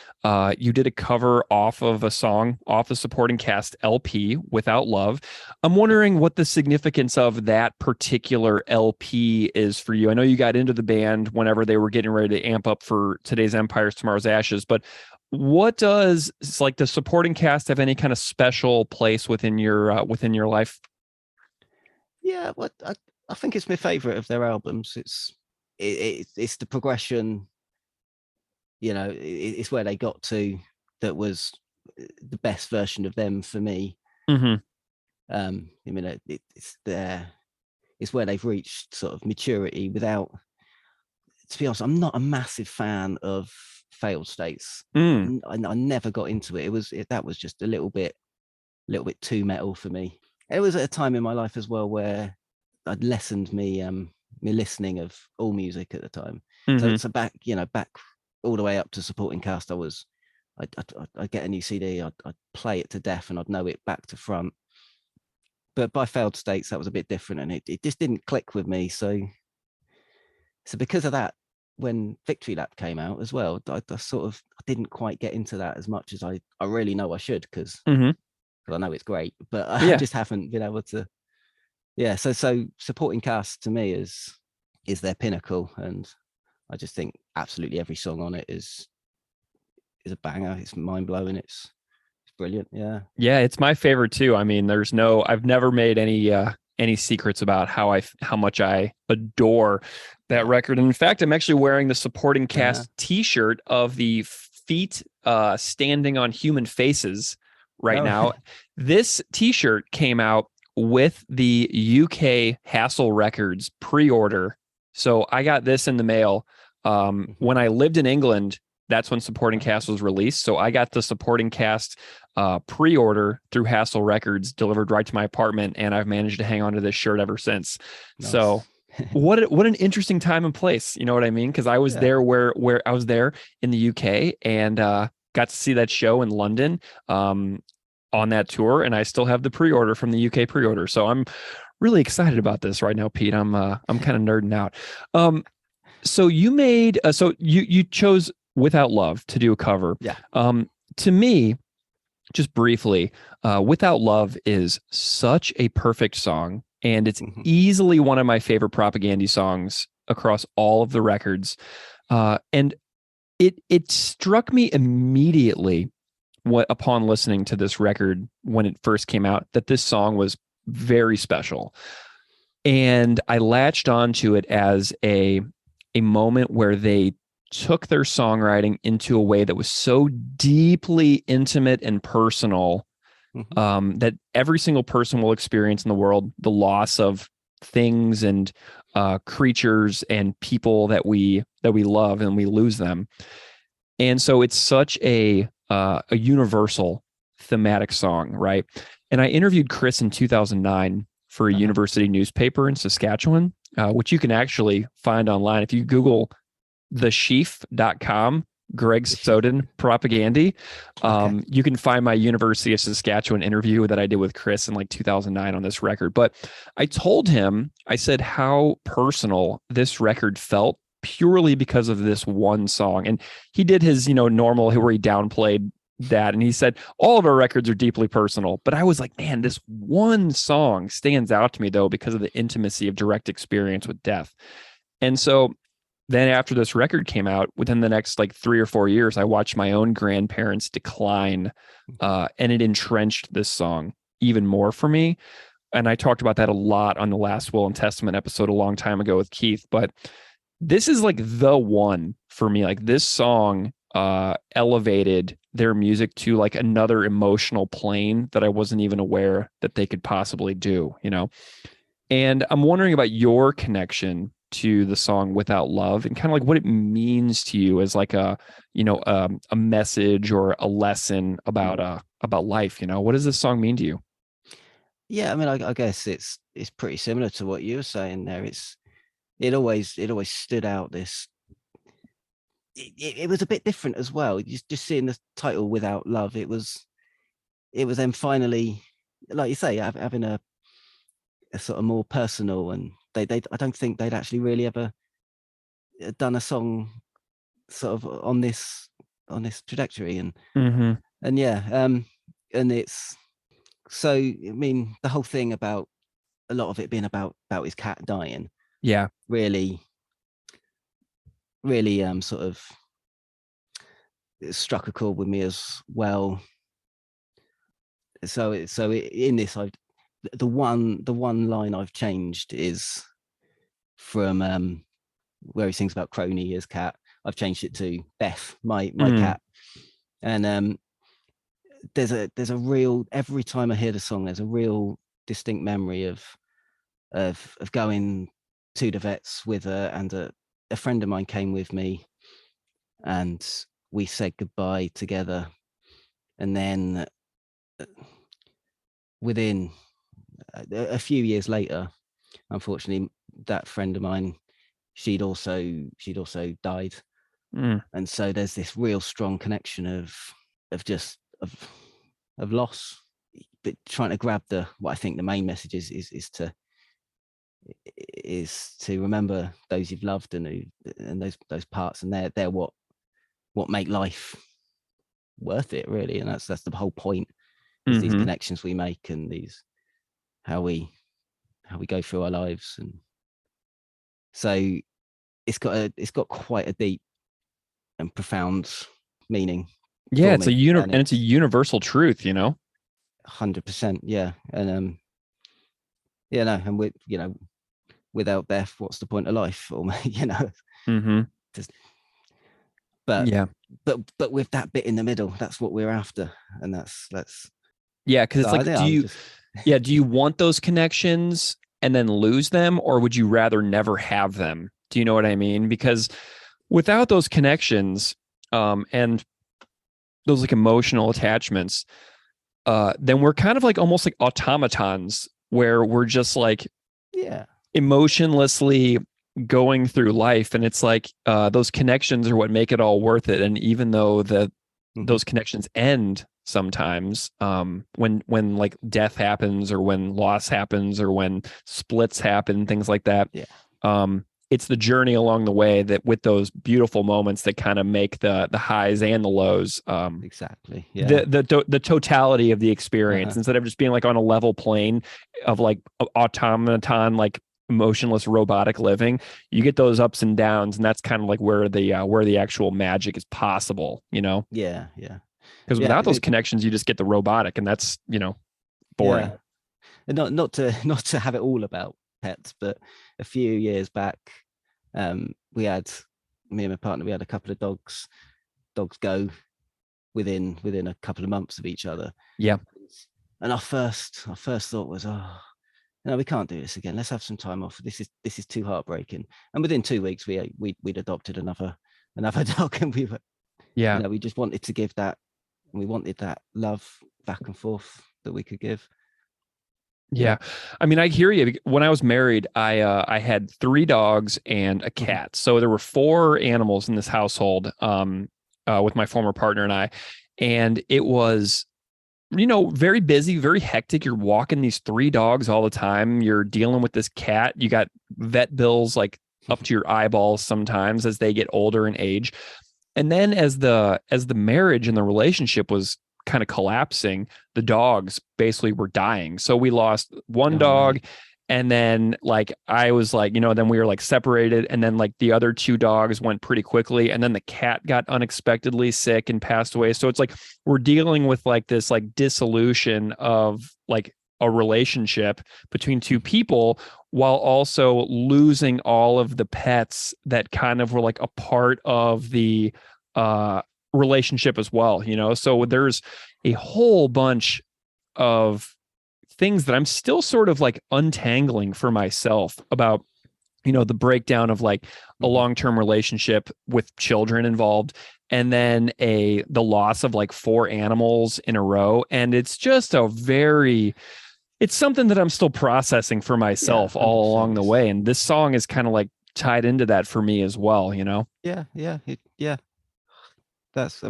You did a cover off of a song off the supporting cast LP, Without Love. I'm wondering what the significance of that particular LP is for you. I know you got into the band whenever they were getting ready to amp up for Today's Empires, Tomorrow's Ashes, but what does like the supporting cast have any kind of special place within your life?
Yeah, well, I think it's my favorite of their albums. It's the progression, it's where they got to that was the best version of them for me. I mean, it's where they've reached sort of maturity without, to be honest, I'm not a massive fan of failed states. I never got into it. That was just a little bit too metal for me. It was at a time in my life as well where I'd lessened me listening of all music at the time. So back all the way up to supporting cast, I'd get a new CD, I'd play it to death, and I'd know it back to front. But by failed states, that was a bit different, and it just didn't click with me. So because of that, when Victory Lap came out as well, I didn't quite get into that as much as I really know I should, because I know it's great, but I just haven't been able to. Yeah, so supporting cast to me is their pinnacle, and I just think absolutely every song on it is a banger. It's mind blowing. It's brilliant. Yeah,
it's my favorite too. I mean, I've never made any secrets about how much I adore that record. And in fact, I'm actually wearing the supporting cast T-shirt of the feet standing on human faces right now. This T-shirt came out with the UK Hassle Records pre-order. So I got this in the mail. When I lived in England, that's when Supporting Cast was released. So I got the Supporting Cast pre-order through Hassle Records delivered right to my apartment, and I've managed to hang on to this shirt ever since. Nice. So what an interesting time and place. You know what I mean? Because I was there where I was there in the UK and got to see that show in London on that tour, and I still have the pre-order from the UK pre-order. So I'm really excited about this right now, Pete. I'm kind of nerding out. So you made you chose Without Love to do a cover. Yeah. To me, just briefly, Without Love is such a perfect song, and it's easily one of my favorite Propagandhi songs across all of the records. And it struck me immediately upon listening to this record when it first came out that this song was very special. And I latched onto it as a moment where they took their songwriting into a way that was so deeply intimate and personal that every single person will experience in the world the loss of things and creatures and people that we love, and we lose them. And so it's such a universal thematic song, right? And I interviewed Chris in 2009 for a university newspaper in Saskatchewan, which you can actually find online. If you Google thesheaf.com, Greg Soden Propagandhi, you can find my University of Saskatchewan interview that I did with Chris in like 2009 on this record. But I told him, I said how personal this record felt purely because of this one song. And he did his, normal where he downplayed that. And he said, all of our records are deeply personal. But I was like, man, this one song stands out to me though, because of the intimacy of direct experience with death. And so then after this record came out, within the next like 3 or 4 years, I watched my own grandparents decline, and it entrenched this song even more for me. And I talked about that a lot on the last Will and Testament episode a long time ago with Keith, but this is like the one for me. Like this song elevated their music to like another emotional plane that I wasn't even aware that they could possibly do, you know? And I'm wondering about your connection to the song Without Love and kind of like what it means to you as like a, you know, a message or a lesson about life, you know? What does this song mean to you?
Yeah, I mean, I guess it's pretty similar to what you were saying there. It always stood out. It was a bit different as well. Just seeing the title Without Love, it was then finally, like you say, having a sort of more personal, and they I don't think they'd actually really ever done a song sort of on this trajectory, and yeah, and it's so, I mean, the whole thing about a lot of it being about his cat dying, really sort of it struck a chord with me as well. So in this, the one line I've changed is from where he sings about Crony, his cat. I've changed it to Beth, my cat. And there's a real, every time I hear the song, there's a real distinct memory of going to the vets with her, and a friend of mine came with me, and we said goodbye together. And then within a few years later, unfortunately, that friend of mine, she'd also died. And so there's this real strong connection of loss, but trying to grab what I think the main message is to remember those you've loved, and those parts, and they're what make life worth it, really. And that's the whole point, is these connections we make, and these how we go through our lives. And so it's got quite a deep and profound meaning.
Yeah, it's it's a universal truth, you know.
100%, yeah. And and with, without Beth, what's the point of life? Or but with that bit in the middle, that's what we're after, and that's
because it's like, do you want those connections and then lose them, or would you rather never have them? Do you know what I mean? Because without those connections, and those like emotional attachments, then we're kind of like almost like automatons, where we're just like emotionlessly going through life. And it's like those connections are what make it all worth it. And even though those connections end sometimes, when like death happens, or when loss happens, or when splits happen, things like that, it's the journey along the way that, with those beautiful moments, that kind of make the highs and the lows.
Exactly. Yeah.
The totality of the experience, instead of just being like on a level plane of like automaton, like emotionless robotic living, you get those ups and downs, and that's kind of like where the actual magic is possible, you know?
Yeah.
Because without those connections, you just get the robotic, and that's, boring.
Yeah. And not to have it all about pets, but a few years back, me and my partner, we had a couple of dogs go within a couple of months of each other. Yeah. And our first thought was, no, we can't do this again. Let's have some time off. This is too heartbreaking. And within 2 weeks, we'd adopted another dog, and we just wanted to give that. We wanted that love back and forth that we could give.
Yeah. I mean, I hear you. When I was married, I had 3 dogs and a cat. So there were 4 animals in this household, with my former partner and I. And it was, very busy, very hectic. You're walking these 3 dogs all the time. You're dealing with this cat. You got vet bills like up to your eyeballs sometimes as they get older in age. And then as the marriage and the relationship was kind of collapsing, the dogs basically were dying. So we lost one dog, and then like I was like, then we were like separated, and then like the other 2 dogs went pretty quickly, and then the cat got unexpectedly sick and passed away. So it's like we're dealing with like this like dissolution of like a relationship between 2 people, while also losing all of the pets that kind of were like a part of the relationship as well, you know? So there's a whole bunch of things that I'm still sort of like untangling for myself about, you know, the breakdown of like a long-term relationship with children involved, and then the loss of like 4 animals in a row. And it's just it's something that I'm still processing for myself all along the way. And this song is kind of like tied into that for me as well, you know?
Yeah. That's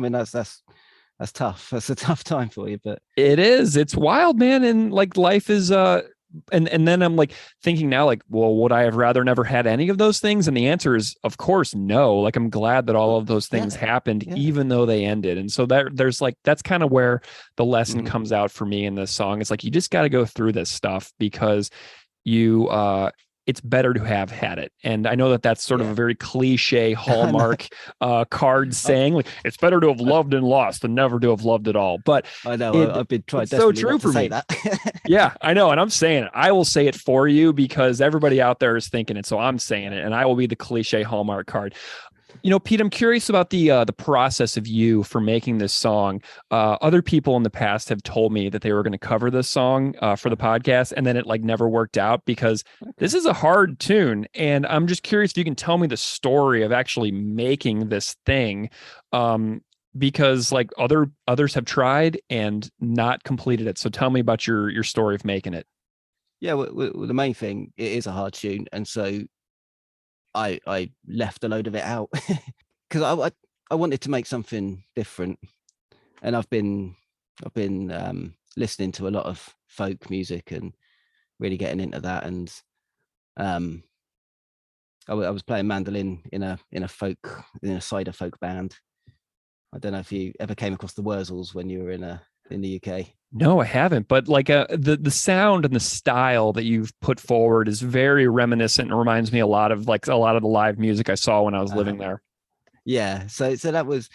tough. That's a tough time for you, but
it is. It's wild, man. And like life is and then I'm like thinking now, like, well, would I have rather never had any of those things? And the answer is, of course, no. Like, I'm glad that all of those things happened, even though they ended. And so there's like, that's kind of where the lesson comes out for me in this song. It's like, you just got to go through this stuff because it's better to have had it. And I know that that's sort of a very cliche Hallmark card saying, like, it's better to have loved and lost than never to have loved at all. But
I know I've been trying.
It's so true for me.
That.
Yeah, I know. And I'm saying it. I will say it for you because everybody out there is thinking it. So I'm saying it, and I will be the cliche Hallmark card. You know, Pete, I'm curious about the process of you for making this song. Other people in the past have told me that they were going to cover this song for the podcast, and then it like never worked out because this is a hard tune. And I'm just curious if you can tell me the story of actually making this thing, because like others have tried and not completed it. So tell me about your story of making it.
Yeah, well, the main thing, it is a hard tune, and so I left a load of it out because I wanted to make something different, and I've been listening to a lot of folk music and really getting into that, and I was playing mandolin in a cider folk band. I don't know if you ever came across the Wurzels when you were in the UK.
No, I haven't. But like the sound and the style that you've put forward is very reminiscent and reminds me a lot of the live music I saw when I was living there.
Yeah. So that was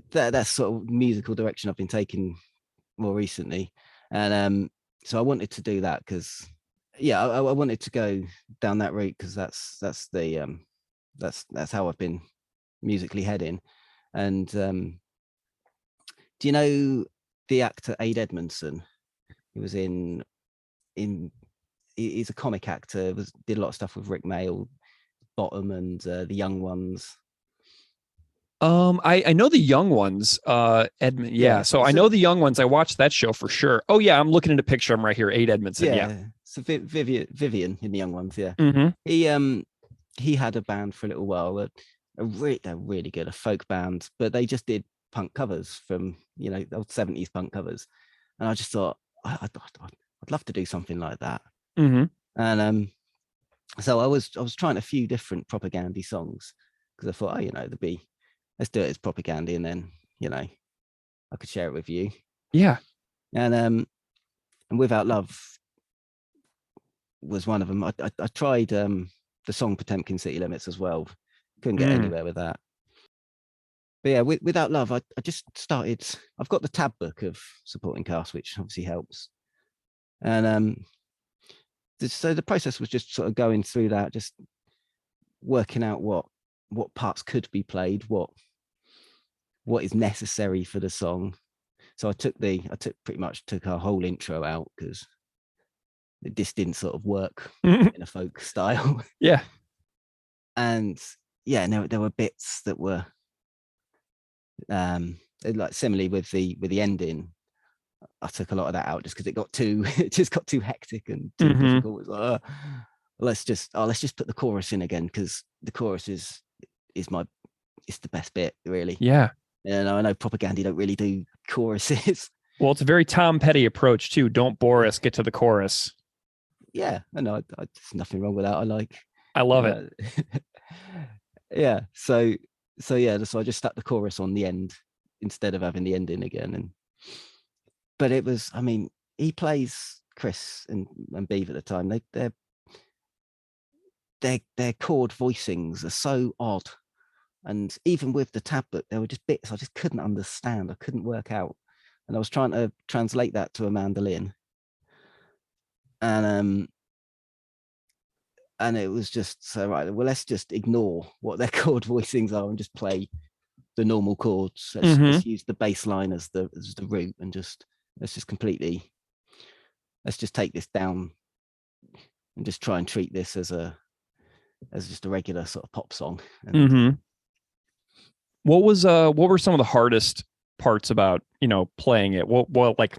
that sort of musical direction I've been taking more recently. And so I wanted to do that because I wanted to go down that route because that's how I've been musically heading. And do you know the actor Ade Edmondson? He was he's a comic actor, did a lot of stuff with Rick Mayall, Bottom, and the Young Ones.
I know the Young Ones, Edmund. Yeah. So I know the Young Ones. I watched that show for sure. Oh yeah, I'm looking at a picture. I'm right here. Ade Edmondson. Yeah.
So Vivian in the Young Ones. Yeah.
Mm-hmm.
He had a band for a little while. They're really good, a folk band, but they just did punk covers from the old 70s punk covers, and I just thought I'd love to do something like that. And so I was trying a few different Propagandhi songs because I thought let's do it as Propagandhi, and then I could share it with you.
Yeah.
And Without Love was one of them. I tried the song Potemkin City Limits as well. Couldn't get anywhere with that. But yeah, Without Love, I just started. I've got the tab book of supporting cast, which obviously helps. And so the process was just sort of going through that, just working out what parts could be played, what is necessary for the song. So I pretty much took our whole intro out because it just didn't sort of work in a folk style.
Yeah.
And yeah, no, there were bits that were like similarly with the ending. I took a lot of that out just because it just got too hectic and too difficult. It was like, let's just put the chorus in again because the chorus is the best bit, really.
Yeah.
And I know Propagandhi don't really do choruses.
Well, it's a very Tom Petty approach too. Don't bore us, get to the chorus.
Yeah, I know. There's nothing wrong with that.
I love it.
Yeah. So I just stuck the chorus on the end instead of having the ending again. But it was, he plays Chris and Beav at the time. Their chord voicings are so odd. And even with the tab book, there were just bits I just couldn't understand. I couldn't work out. And I was trying to translate that to a mandolin. And it was just so, right, well, let's just ignore what their chord voicings are and just play the normal chords. Let's use the bass line as the root, and let's just take this down and just try and treat this as just a regular sort of pop song. And
what were some of the hardest parts about, playing it? What like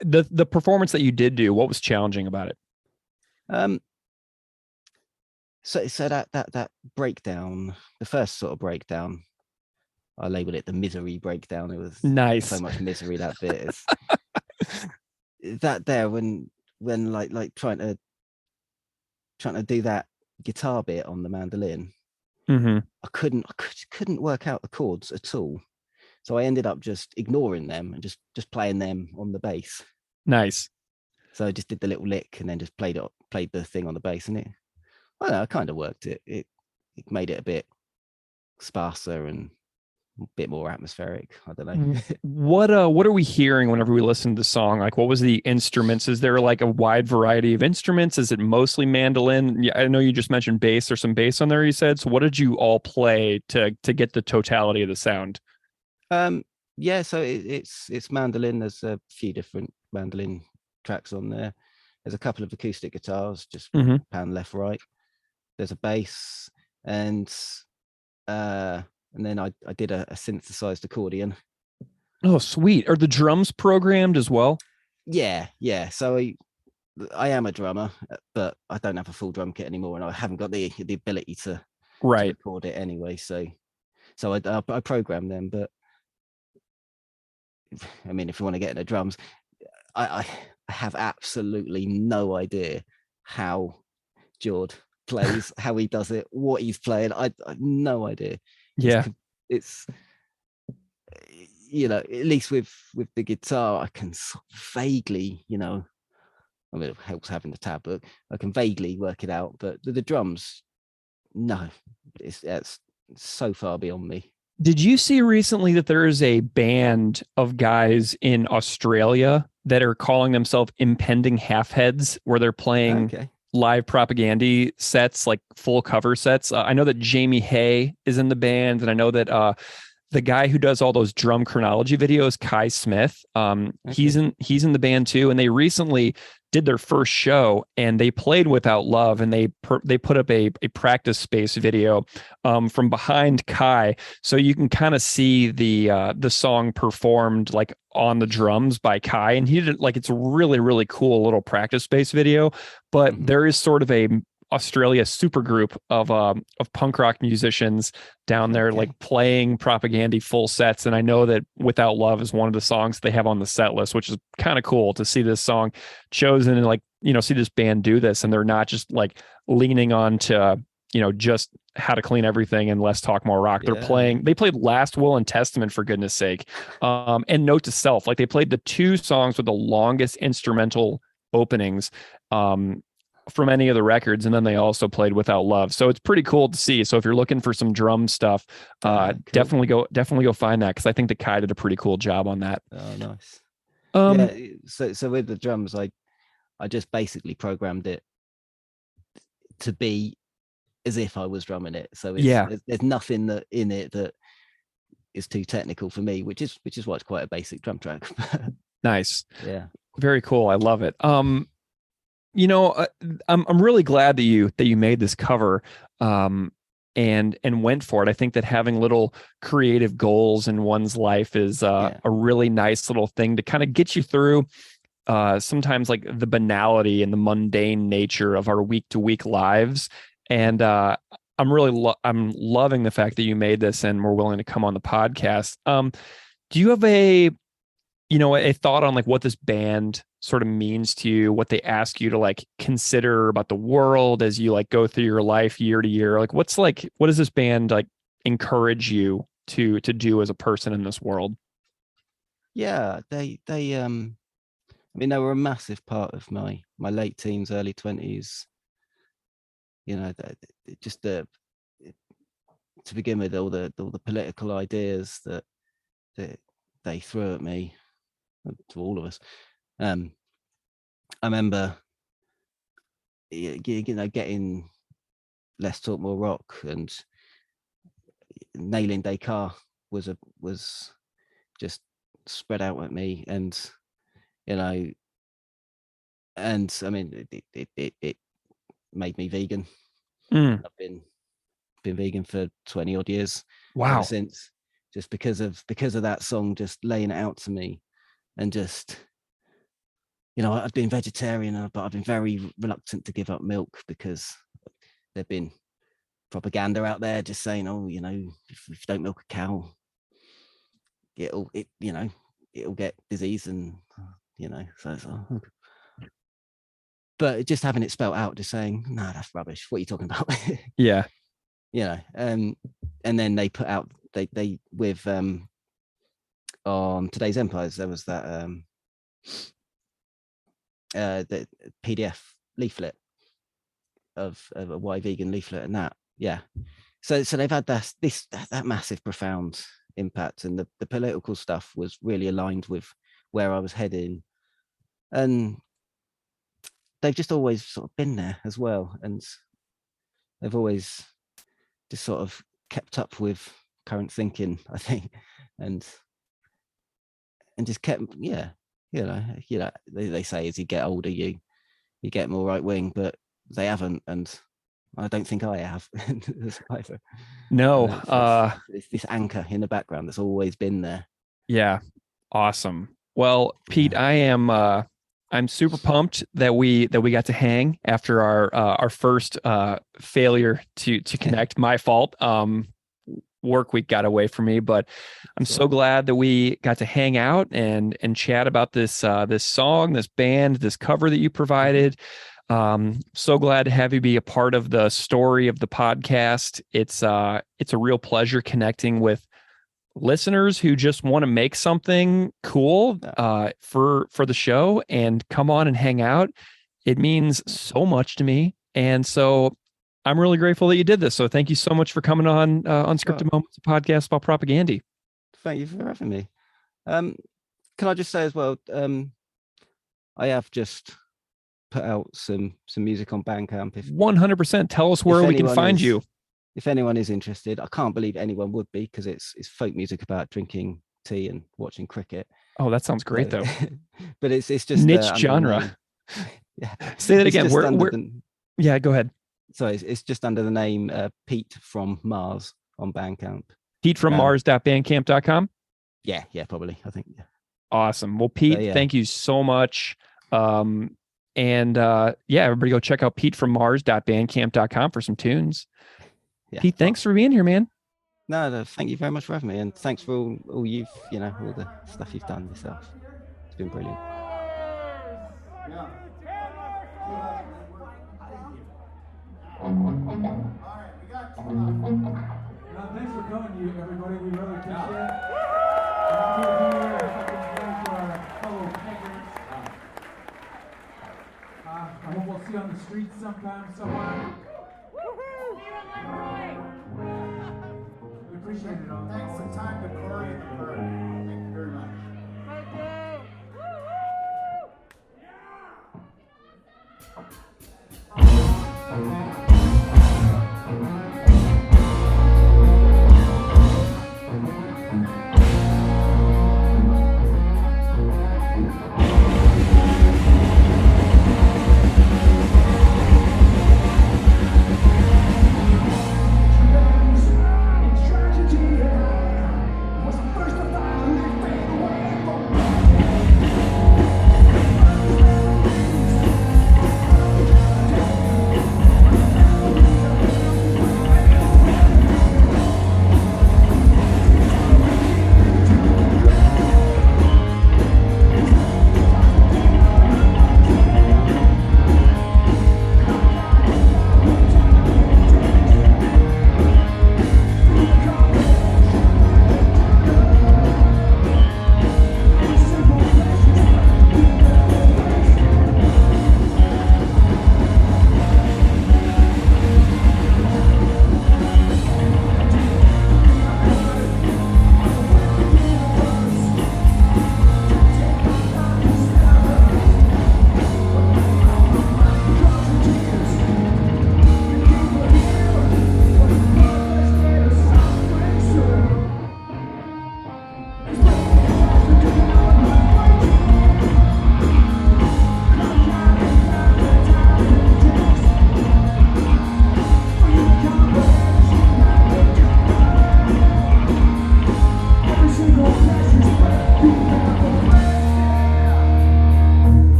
the performance that you did do, what was challenging about it?
So that breakdown, the first sort of breakdown, I labeled it the misery breakdown. It was
nice.
So much misery, that bit. Is that there when like trying to do that guitar bit on the mandolin. I couldn't work out the chords at all. So I ended up just ignoring them and just playing them on the bass.
Nice.
So I just did the little lick and then just played the thing on the bass, and it kind of worked. It made it a bit sparser and a bit more atmospheric. I don't know.
What are we hearing whenever we listen to the song? Like, what was the instruments? Is there like a wide variety of instruments? Is it mostly mandolin? I know you just mentioned bass. There's some bass on there, you said. So what did you all play to get the totality of the sound?
Yeah, so it's mandolin. There's a few different mandolin tracks on there. There's a couple of acoustic guitars, just pan left, right. There's a bass, and then I did a synthesized accordion.
Oh, sweet. Are the drums programmed as well?
Yeah. So I am a drummer, but I don't have a full drum kit anymore, and I haven't got the ability to record it anyway. So I program them, but I mean, if you want to get into drums, I have absolutely no idea how Jord plays, how he does it, what he's playing. I have no idea.
Yeah,
it's at least with the guitar, I can vaguely, I mean, it helps having the tab book. I can vaguely work it out, but the drums, no, it's so far beyond me.
Did you see recently that there is a band of guys in Australia that are calling themselves Impending Halfheads, where they're playing live Propagandhi sets, like full cover sets? I know that Jamie Hay is in the band, and I know that the guy who does all those drum chronology videos, Kai Smith, he's in the band too. And they recently did their first show, and they played Without Love, and they put up a practice space video from behind Kai, so you can kind of see the song performed like on the drums by Kai, and he did it like, it's a really, really cool little practice space video. But there is sort of a Australia supergroup of punk rock musicians down there, like playing Propagandhi full sets. And I know that Without Love is one of the songs they have on the set list, which is kind of cool to see this song chosen and like, see this band do this. And they're not just like leaning on to, just How to Clean Everything and Let's Talk More Rock. They're they played Last Will and Testament, for goodness sake. And Note to Self. Like, they played the two songs with the longest instrumental openings from any of the records, and then they also played Without Love. So it's pretty cool to see. So if you're looking for some drum stuff, definitely go find that, because I think the Kai did a pretty cool job on that.
Oh, nice. So with the drums, I just basically programmed it to be as if I was drumming it. So there's nothing in it that is too technical for me, which is why it's quite a basic drum track.
Nice.
Yeah.
Very cool. I love it. I'm really glad that you made this cover and went for it. I think that having little creative goals in one's life is a really nice little thing to kind of get you through sometimes like the banality and the mundane nature of our week to week lives. And I'm loving the fact that you made this and were willing to come on the podcast. Do you have a thought on like what this band sort of means to you, what they ask you to like consider about the world as you like go through your life year to year? Like, what does this band like encourage you to do as a person in this world?
Yeah, they I mean, they were a massive part of my late teens, early 20s. Just to begin with, all the political ideas that they threw at me, to all of us. I remember, getting Let's Talk More Rock and nailing Descartes was just spread out at me, and you know, and I mean, it made me vegan. I've been vegan for 20 odd years.
Wow.
Ever since, just because of that song just laying it out to me, and just, you know, I've been vegetarian, but I've been very reluctant to give up milk, because there've been propaganda out there just saying, oh, you know, if you don't milk a cow, it'll get disease, and you know, so but just having it spelt out, just saying, no, that's rubbish. What are you talking about?
Yeah.
You know, and then they put out, they with on Today's Empires, there was that the PDF leaflet of a why vegan leaflet, and that, yeah. So they've had that massive, profound impact, and the political stuff was really aligned with where I was heading, and they've just always sort of been there as well, and they've always just sort of kept up with current thinking, I think, and just kept, yeah, you know, they say as you get older, you get more right wing, but they haven't, and I don't think I have either.
No,
it's this anchor in the background that's always been there.
Yeah, awesome. Well, Pete, yeah. I'm super pumped that we got to hang after our first failure to connect. My fault. Work week got away from me, but I'm so glad that we got to hang out and chat about this song, this band, this cover that you provided. So glad to have you be a part of the story of the podcast. It's a real pleasure connecting with listeners who just want to make something cool for the show and come on and hang out. It means so much to me, and so I'm really grateful that you did this. So thank you so much for coming on Unscripted Moments, a podcast about Propagandhi.
Thank you for having me. Can I just say as well, I have just put out some music on Bandcamp.
100%. Tell us where we can find you.
If anyone is interested, I can't believe anyone would be, because it's folk music about drinking tea and watching cricket.
Oh, that sounds great, though.
But it's just
niche genre.
Yeah.
Say that again. Yeah, go ahead.
Sorry, it's just under the name Pete from Mars on Bandcamp.
PeteFromMars.bandcamp.com?
Yeah, probably. I think. Yeah.
Awesome. Well, Pete, thank you so much. And everybody go check out PeteFromMars.bandcamp.com for some tunes. Yeah. Pete, thanks for being here, man.
No, thank you very much for having me, and thanks for all you've, all the stuff you've done yourself. It's been brilliant. Yeah.
All right, we got thanks for coming, everybody. We really appreciate it. Happy to be here. Thanks to our fellow makers. I hope we'll see you on the streets sometime, somewhere. We appreciate it all. Thanks for time to Corey and the Bird. Thank you very much. Thank you. Yeah.